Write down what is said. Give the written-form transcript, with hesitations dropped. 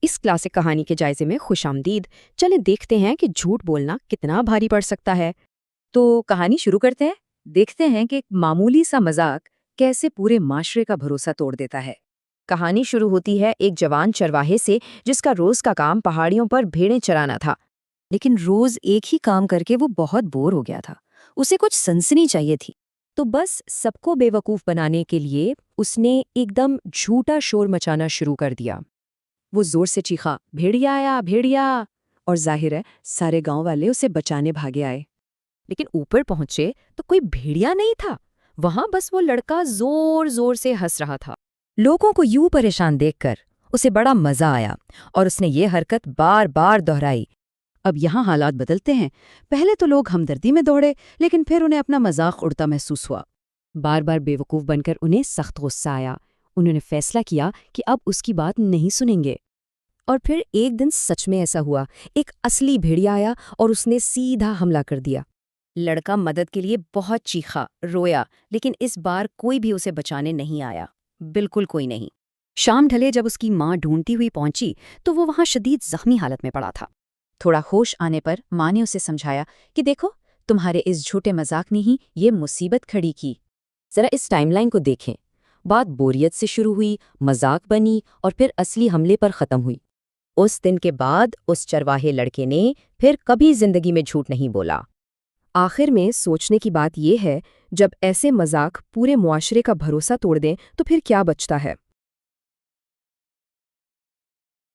इस क्लासिक कहानी के जायजे में खुशामदीद। चलें देखते हैं कि झूठ बोलना कितना भारी पड़ सकता है। तो कहानी शुरू करते हैं। देखते हैं कि एक मामूली सा मजाक कैसे पूरे माशरे का भरोसा तोड़ देता है। कहानी शुरू होती है एक जवान चरवाहे से जिसका रोज का काम पहाड़ियों पर भेड़ें चराना था। लेकिन रोज एक ही काम करके वो बहुत बोर हो गया था। उसे कुछ सनसनी चाहिए थी। तो बस सबको बेवकूफ बनाने के लिए उसने एकदम झूठा शोर मचाना शुरू कर दिया। वो जोर से चीखा, भेड़िया आया भेड़िया। और जाहिर है सारे गांव वाले उसे बचाने भागे आए। लेकिन ऊपर पहुंचे तो कोई भेड़िया नहीं था। वहां बस वो लड़का जोर जोर से हंस रहा था। लोगों को यूं परेशान देखकर उसे बड़ा मजा आया और उसने ये हरकत बार बार दोहराई। अब यहाँ हालात बदलते हैं। पहले तो लोग हमदर्दी में दौड़े, लेकिन फिर उन्हें अपना मजाक उड़ता महसूस हुआ। बार बार बेवकूफ़ बनकर उन्हें सख्त गुस्सा आया। उन्होंने फैसला किया कि अब उसकी बात नहीं सुनेंगे। और फिर एक दिन सच में ऐसा हुआ। एक असली भेड़िया आया और उसने सीधा हमला कर दिया। लड़का मदद के लिए बहुत चीखा, रोया, लेकिन इस बार कोई भी उसे बचाने नहीं आया। बिल्कुल कोई नहीं। शाम ढले जब उसकी माँ ढूंढती हुई पहुंची तो वो वहां शदीद जख्मी हालत में पड़ा था। थोड़ा होश आने पर माँ ने उसे समझाया कि देखो, तुम्हारे इस झूठे मजाक ने ही ये मुसीबत खड़ी की। जरा इस टाइमलाइन को देखें। बात बोरियत से शुरू हुई, मजाक बनी और फिर असली हमले पर ख़त्म हुई। उस दिन के बाद उस चरवाहे लड़के ने फिर कभी जिंदगी में झूठ नहीं बोला। आखिर में सोचने की बात यह है, जब ऐसे मजाक पूरे मुआशरे का भरोसा तोड़ दें तो फिर क्या बचता है।